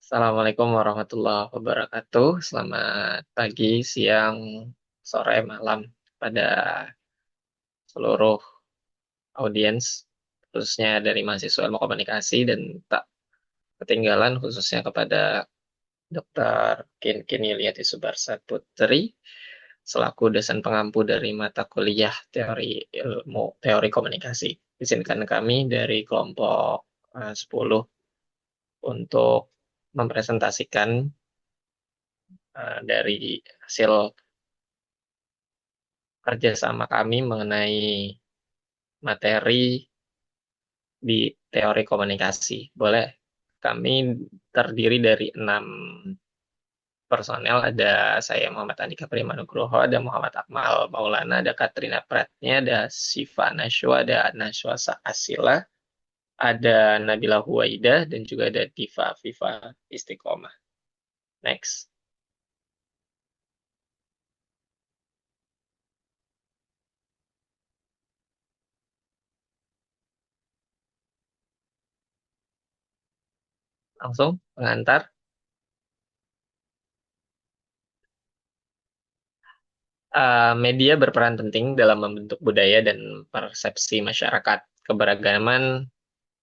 Assalamualaikum warahmatullahi wabarakatuh. Selamat pagi, siang, sore, malam pada seluruh audiens, khususnya dari mahasiswa ilmu komunikasi dan tak ketinggalan khususnya kepada Dr. Kinkin Yuliati Subarsa Putri selaku dosen pengampu dari mata kuliah teori komunikasi. Izinkan kami dari kelompok 10 untuk mempresentasikan dari hasil kerjasama kami mengenai materi di teori komunikasi. Boleh, kami terdiri dari 6 personel. Ada saya Muhammad Andika Primanugroho, ada Muhammad Akmal Maulana, ada Katrina Pratnya, ada Siva Nashwa, ada Nashwa Asila, ada Nabila Huwaida, dan juga ada Diva Viva Istiqomah. Next. Langsung pengantar. Media berperan penting dalam membentuk budaya dan persepsi masyarakat. Keberagaman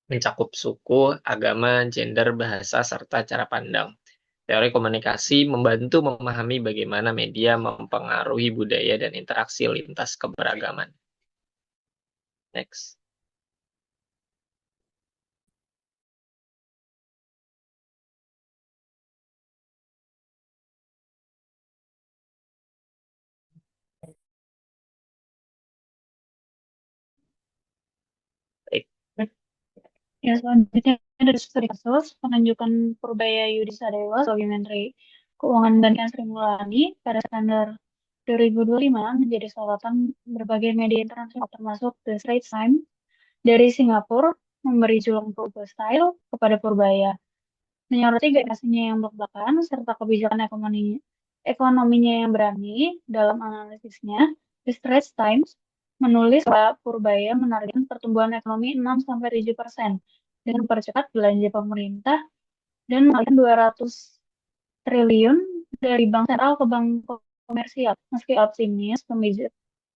mencakup suku, agama, gender, bahasa, serta cara pandang. Teori komunikasi membantu memahami bagaimana media mempengaruhi budaya dan interaksi lintas keberagaman. Next. Baik. Ya, selanjutnya dari studi kasus penunjukan Purbaya Yudisadewa sebagai Menteri Keuangan dan Sri Mulyani pada September 2025 menjadi sorotan berbagai media internasional termasuk The Straits Times dari Singapura memberi julukan Purba Style kepada Purbaya, menyoroti gagasannya yang blak-blakan serta kebijakan ekonominya yang berani. Dalam analisisnya, The Straits Times menulis bahwa Purbaya menargetkan pertumbuhan ekonomi 6-7% dengan mempercepat belanja pemerintah dan mengalihkan 200 triliun dari bank sentral ke bank komersial. Meski optimis,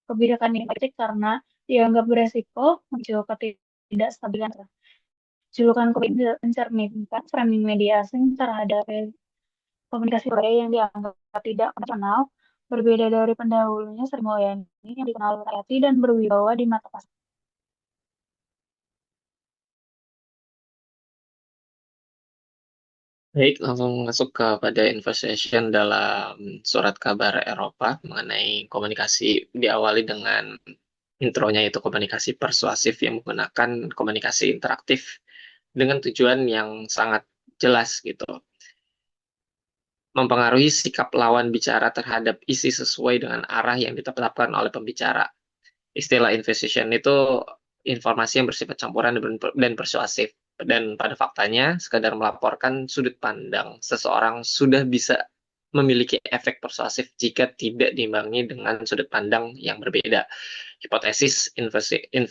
kebijakan ini kritik karena dianggap beresiko muncul ketidakstabilan. Julukan Korea mencerminkan framing media asing terhadap komunikasi Korea yang dianggap tidak konvensional, berbeda dari pendahulunya Sri Mulyani yang dikenal berhati dan berwibawa di mata pasar. Baik, langsung masuk kepada investigation dalam surat kabar Eropa mengenai komunikasi, diawali dengan intronya, yaitu komunikasi persuasif yang menggunakan komunikasi interaktif dengan tujuan yang sangat jelas gitu. Mempengaruhi sikap lawan bicara terhadap isi sesuai dengan arah yang ditetapkan oleh pembicara. Istilah investigation itu informasi yang bersifat campuran dan persuasif. Dan pada faktanya, sekadar melaporkan sudut pandang seseorang sudah bisa memiliki efek persuasif jika tidak diimbangi dengan sudut pandang yang berbeda. Hipotesis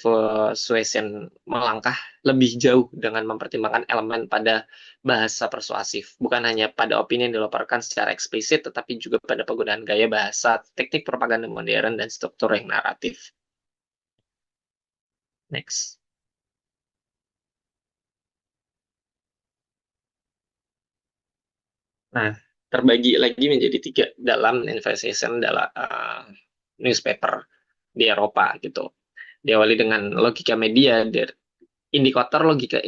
persuasion melangkah lebih jauh dengan mempertimbangkan elemen pada bahasa persuasif, bukan hanya pada opini yang dilaporkan secara eksplisit, tetapi juga pada penggunaan gaya bahasa, teknik propaganda modern, dan struktur yang naratif. Next. Nah, terbagi lagi menjadi 3 dalam investigation dalam newspaper di Eropa gitu. Diawali dengan logika media, indikator logika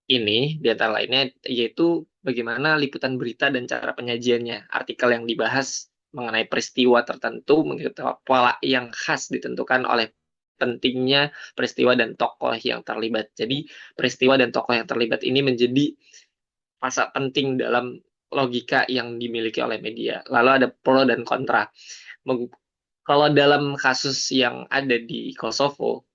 ini di antara lainnya yaitu bagaimana liputan berita dan cara penyajiannya. Artikel yang dibahas mengenai peristiwa tertentu mengikuti pola yang khas ditentukan oleh pentingnya peristiwa dan tokoh yang terlibat. Jadi peristiwa dan tokoh yang terlibat ini menjadi fase penting dalam logika yang dimiliki oleh media. Lalu ada pro dan kontra. Kalau dalam kasus yang ada di Kosovo,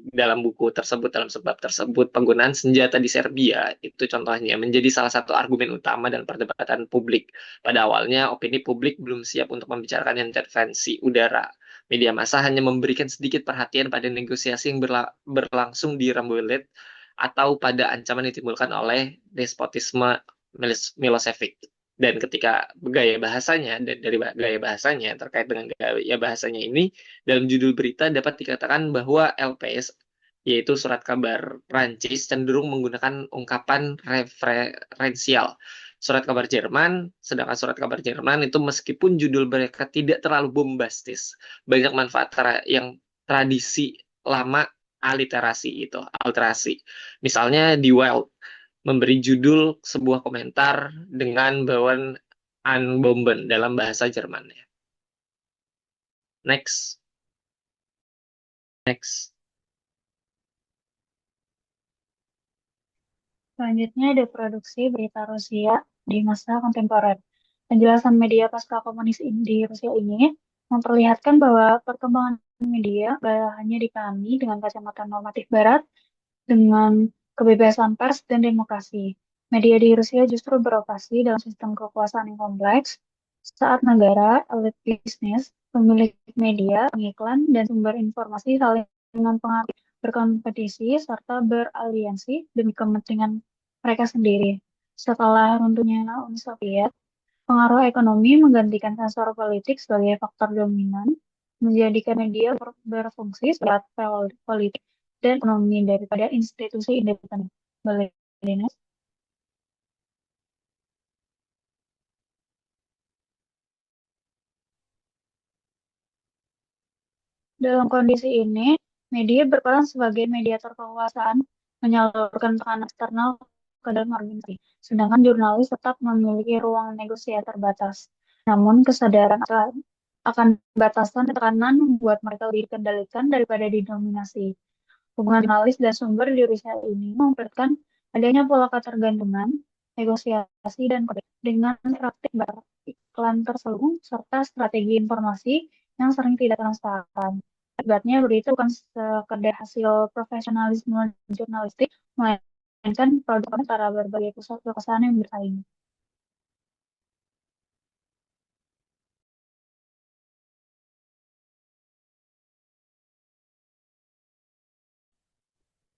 dalam buku tersebut, dalam sebab tersebut, penggunaan senjata di Serbia itu contohnya menjadi salah satu argumen utama dalam perdebatan publik. Pada awalnya, opini publik belum siap untuk membicarakan intervensi udara. Media massa hanya memberikan sedikit perhatian pada negosiasi yang berlangsung di Rambouillet atau pada ancaman yang ditimbulkan oleh despotisme Milosevic. Dan ketika gaya bahasanya, dan dari gaya bahasanya, terkait dengan gaya bahasanya ini, dalam judul berita dapat dikatakan bahwa LPS, yaitu surat kabar Prancis, cenderung menggunakan ungkapan referensial surat kabar Jerman, sedangkan surat kabar Jerman itu meskipun judul mereka tidak terlalu bombastis, banyak manfaat yang tradisi lama aliterasi itu, alterasi. Misalnya di Wild memberi judul sebuah komentar dengan bawaan Unbomben dalam bahasa Jerman. Next, next. Selanjutnya ada produksi berita Rusia di masa kontemporer. Penjelasan media pasca komunis di Rusia ini memperlihatkan bahwa perkembangan media hanya dipahami dengan kacamata normatif Barat dengan kebebasan pers dan demokrasi. Media di Rusia justru beroperasi dalam sistem kekuasaan yang kompleks saat negara, elit bisnis, pemilik media, pengiklan, dan sumber informasi saling mempengaruhi, berkompetisi, serta beraliansi demi kepentingan mereka sendiri. Setelah runtuhnya Uni Soviet, pengaruh ekonomi menggantikan sensor politik sebagai faktor dominan, menjadikan media berfungsi sebagai alat politik dan ekonomi daripada institusi independen. Boleh, Dinas? Dalam kondisi ini, media berperan sebagai mediator kekuasaan, menyalurkan tekanan eksternal ke dalam organisasi. Sedangkan jurnalis tetap memiliki ruang negosiasi terbatas. Namun kesadaran akan batasan tekanan membuat mereka lebih dikendalikan daripada didominasi. Hubungan jurnalis dan sumber di riset ini memperlihatkan adanya pola ketergantungan, negosiasi, dan kode dengan praktik beriklan terselubung serta strategi informasi yang sering tidak transparan. Akibatnya berita bukan sekedar hasil profesionalisme jurnalistik, melainkan produk antara berbagai pusat kekuasaan yang bersaing.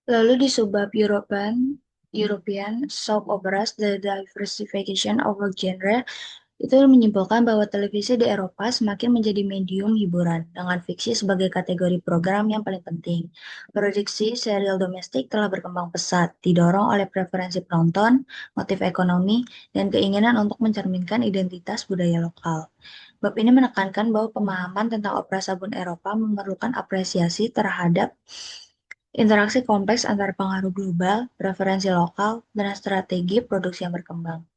Lalu di subbab European soap operas, the diversification of genre itu menyimpulkan bahwa televisi di Eropa semakin menjadi medium hiburan, dengan fiksi sebagai kategori program yang paling penting. Produksi serial domestik telah berkembang pesat, didorong oleh preferensi penonton, motif ekonomi, dan keinginan untuk mencerminkan identitas budaya lokal. Bab ini menekankan bahwa pemahaman tentang opera sabun Eropa memerlukan apresiasi terhadap interaksi kompleks antara pengaruh global, preferensi lokal, dan strategi produksi yang berkembang.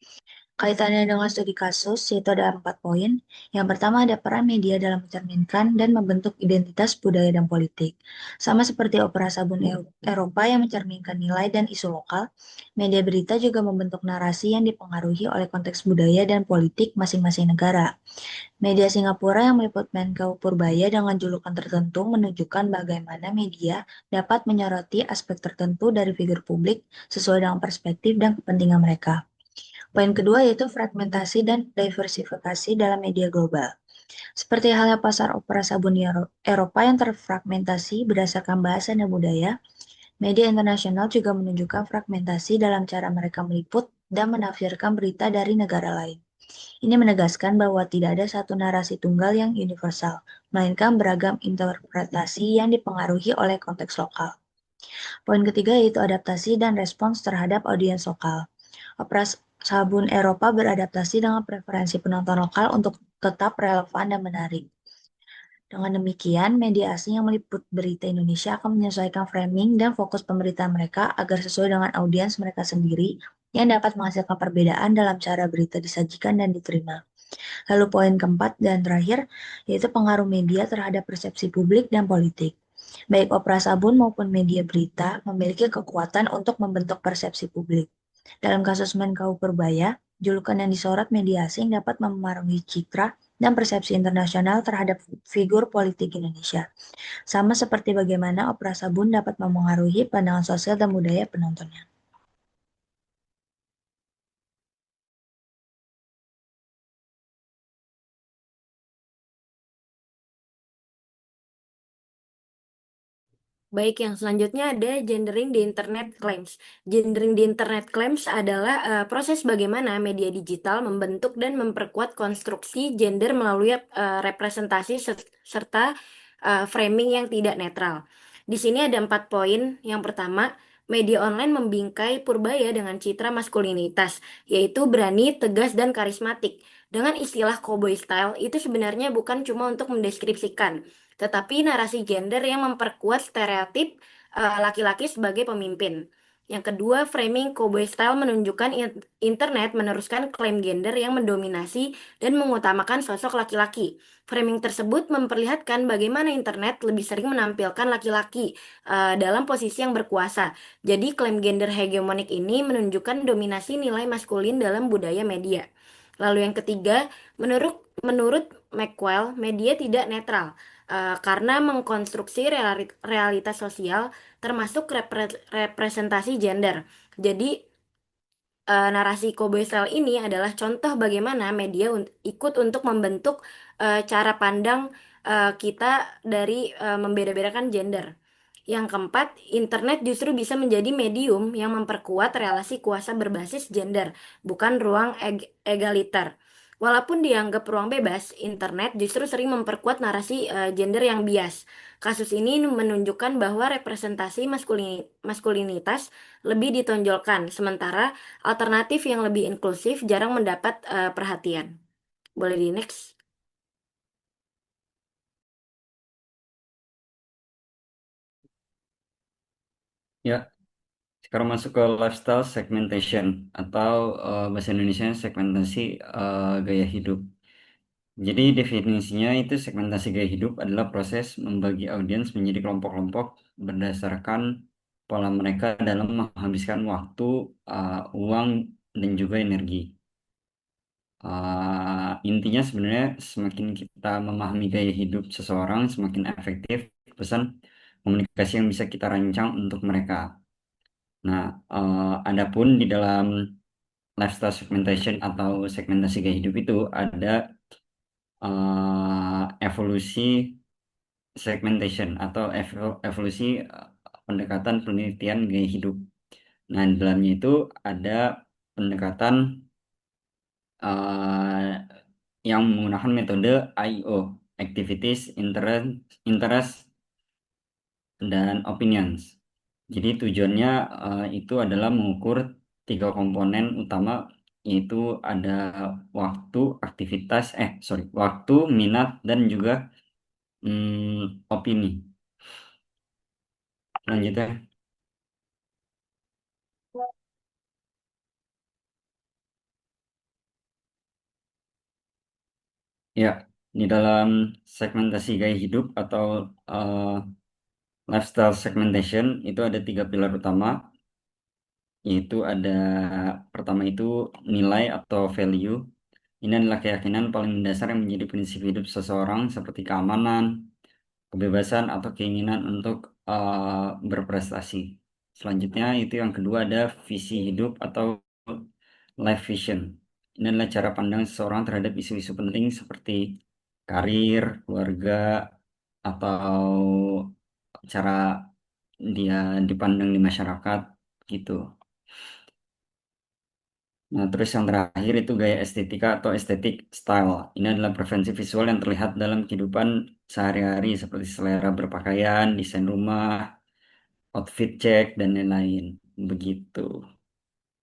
Kaitannya dengan studi kasus, yaitu ada 4 poin. Yang pertama ada peran media dalam mencerminkan dan membentuk identitas budaya dan politik. Sama seperti opera sabun Eropa yang mencerminkan nilai dan isu lokal, media berita juga membentuk narasi yang dipengaruhi oleh konteks budaya dan politik masing-masing negara. Media Singapura yang meliput Menkeu Purbaya dengan julukan tertentu menunjukkan bagaimana media dapat menyoroti aspek tertentu dari figur publik sesuai dengan perspektif dan kepentingan mereka. Poin kedua yaitu fragmentasi dan diversifikasi dalam media global. Seperti halnya pasar opera sabun di Eropa yang terfragmentasi berdasarkan bahasa dan budaya, media internasional juga menunjukkan fragmentasi dalam cara mereka meliput dan menafsirkan berita dari negara lain. Ini menegaskan bahwa tidak ada satu narasi tunggal yang universal, melainkan beragam interpretasi yang dipengaruhi oleh konteks lokal. Poin ketiga yaitu adaptasi dan respons terhadap audiens lokal. Opera sabun Eropa beradaptasi dengan preferensi penonton lokal untuk tetap relevan dan menarik. Dengan demikian, media asing yang meliput berita Indonesia akan menyesuaikan framing dan fokus pemberitaan mereka agar sesuai dengan audiens mereka sendiri yang dapat menghasilkan perbedaan dalam cara berita disajikan dan diterima. Lalu poin keempat dan terakhir, yaitu pengaruh media terhadap persepsi publik dan politik. Baik opera sabun maupun media berita memiliki kekuatan untuk membentuk persepsi publik. Dalam kasus Menkeu Purbaya, julukan yang disorot media asing dapat memengaruhi citra dan persepsi internasional terhadap figur politik Indonesia. Sama seperti bagaimana opera sabun dapat memengaruhi pandangan sosial dan budaya penontonnya. Baik, yang selanjutnya ada gendering di internet claims. Gendering di internet claims adalah proses bagaimana media digital membentuk dan memperkuat konstruksi gender melalui representasi serta framing yang tidak netral. Di sini ada 4 poin. Yang pertama, media online membingkai Purbaya dengan citra maskulinitas, yaitu berani, tegas, dan karismatik. Dengan istilah cowboy style, itu sebenarnya bukan cuma untuk mendeskripsikan, tetapi narasi gender yang memperkuat stereotip laki-laki sebagai pemimpin. Yang kedua, framing cowboy style menunjukkan internet meneruskan klaim gender yang mendominasi dan mengutamakan sosok laki-laki. Framing tersebut memperlihatkan bagaimana internet lebih sering menampilkan laki-laki dalam posisi yang berkuasa. Jadi, klaim gender hegemonik ini menunjukkan dominasi nilai maskulin dalam budaya media. Lalu yang ketiga, menurut menurut McQuell, media tidak netral karena mengkonstruksi realitas sosial termasuk representasi gender. Jadi narasi Kobe Style ini adalah contoh bagaimana media ikut untuk membentuk cara pandang kita dari membeda-bedakan gender. Yang keempat, internet justru bisa menjadi medium yang memperkuat relasi kuasa berbasis gender, bukan ruang egaliter. Walaupun dianggap ruang bebas, internet justru sering memperkuat narasi gender yang bias. Kasus ini menunjukkan bahwa representasi maskulinitas lebih ditonjolkan, sementara alternatif yang lebih inklusif jarang mendapat perhatian. Boleh di next? Ya, sekarang masuk ke lifestyle segmentation atau bahasa Indonesia segmentasi gaya hidup. Jadi definisinya itu segmentasi gaya hidup adalah proses membagi audiens menjadi kelompok-kelompok berdasarkan pola mereka dalam menghabiskan waktu, uang, dan juga energi. Intinya sebenarnya semakin kita memahami gaya hidup seseorang, semakin efektif pesan komunikasi yang bisa kita rancang untuk mereka. Nah, adapun di dalam lifestyle segmentation atau segmentasi gaya hidup itu ada evolusi segmentation atau evolusi pendekatan penelitian gaya hidup. Nah, di dalamnya itu ada pendekatan yang menggunakan metode AIO, Activities, Interest, dan Opinions. Jadi tujuannya itu adalah mengukur 3 komponen utama, yaitu ada waktu, waktu, minat, dan juga opini. Lanjutnya. Ya, di dalam segmentasi gaya hidup atau lifestyle segmentation itu ada 3 pilar utama, yaitu ada pertama itu nilai atau value. Ini adalah keyakinan paling mendasar yang menjadi prinsip hidup seseorang seperti keamanan, kebebasan, atau keinginan untuk berprestasi. Selanjutnya itu yang kedua ada visi hidup atau life vision. Ini adalah cara pandang seseorang terhadap isu-isu penting seperti karir, keluarga, atau cara dia dipandang di masyarakat gitu. Nah, terus yang terakhir itu gaya estetika atau estetik style. Ini adalah preferensi visual yang terlihat dalam kehidupan sehari-hari seperti selera berpakaian, desain rumah, outfit check, dan lain-lain. Begitu.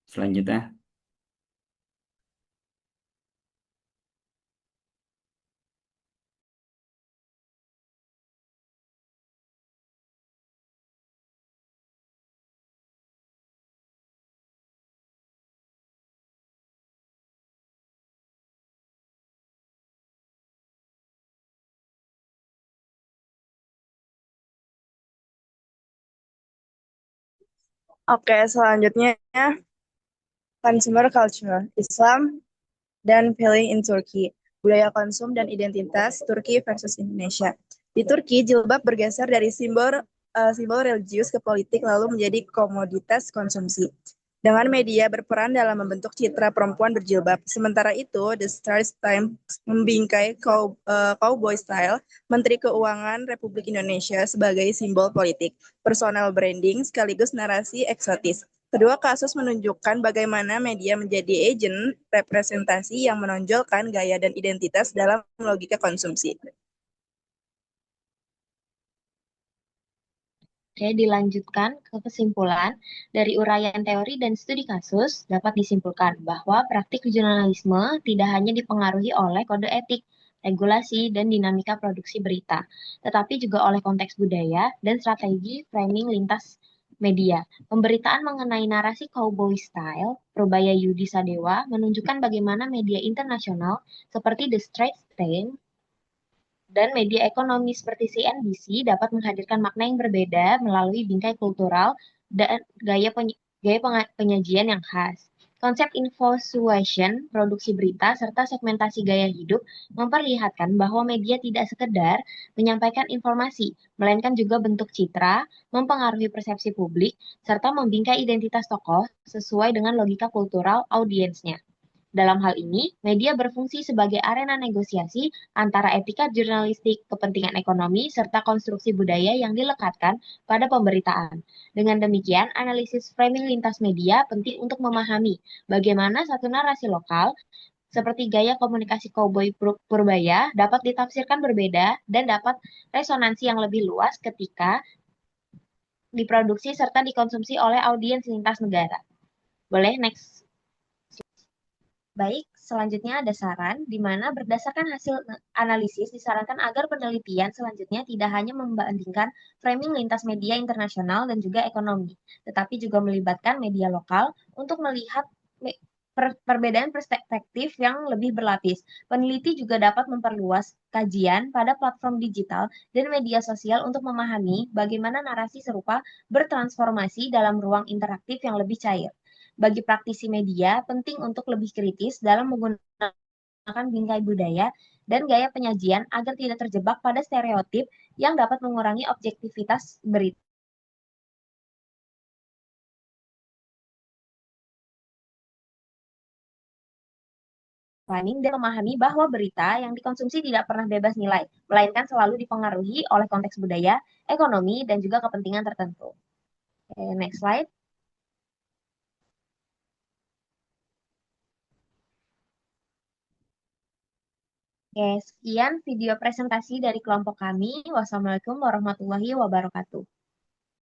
Selanjutnya. Oke, selanjutnya consumer culture, Islam dan feeling in Turkey, budaya konsum dan identitas Turki versus Indonesia. Di Turki, jilbab bergeser dari simbol religius ke politik lalu menjadi komoditas konsumsi. dengan media berperan dalam membentuk citra perempuan berjilbab. Sementara itu, The Straits Times membingkai cowboy style Menteri Keuangan Republik Indonesia sebagai simbol politik, personal branding sekaligus narasi eksotis. Kedua kasus menunjukkan bagaimana media menjadi agen representasi yang menonjolkan gaya dan identitas dalam logika konsumsi. Oke, dilanjutkan ke kesimpulan. Dari uraian teori dan studi kasus, dapat disimpulkan bahwa praktik jurnalisme tidak hanya dipengaruhi oleh kode etik, regulasi, dan dinamika produksi berita, tetapi juga oleh konteks budaya dan strategi framing lintas media. Pemberitaan mengenai narasi cowboy style, Purbaya Yudi Sadewa, menunjukkan bagaimana media internasional seperti The Straits Times dan media ekonomi seperti CNBC dapat menghadirkan makna yang berbeda melalui bingkai kultural dan gaya penyajian yang khas. Konsep infosuasion, produksi berita, serta segmentasi gaya hidup memperlihatkan bahwa media tidak sekedar menyampaikan informasi, melainkan juga bentuk citra, mempengaruhi persepsi publik, serta membingkai identitas tokoh sesuai dengan logika kultural audiensnya. Dalam hal ini, media berfungsi sebagai arena negosiasi antara etika jurnalistik, kepentingan ekonomi, serta konstruksi budaya yang dilekatkan pada pemberitaan. Dengan demikian, analisis framing lintas media penting untuk memahami bagaimana satu narasi lokal seperti gaya komunikasi cowboy Purbaya dapat ditafsirkan berbeda dan dapat resonansi yang lebih luas ketika diproduksi serta dikonsumsi oleh audiens lintas negara. Boleh next. Baik, selanjutnya ada saran, di mana berdasarkan hasil analisis disarankan agar penelitian selanjutnya tidak hanya membandingkan framing lintas media internasional dan juga ekonomi, tetapi juga melibatkan media lokal untuk melihat perbedaan perspektif yang lebih berlapis. Peneliti juga dapat memperluas kajian pada platform digital dan media sosial untuk memahami bagaimana narasi serupa bertransformasi dalam ruang interaktif yang lebih cair. Bagi praktisi media, penting untuk lebih kritis dalam menggunakan bingkai budaya dan gaya penyajian agar tidak terjebak pada stereotip yang dapat mengurangi objektivitas berita. Planning dan memahami bahwa berita yang dikonsumsi tidak pernah bebas nilai, melainkan selalu dipengaruhi oleh konteks budaya, ekonomi, dan juga kepentingan tertentu. Oke, next slide. Oke, sekian video presentasi dari kelompok kami. Wassalamualaikum warahmatullahi wabarakatuh.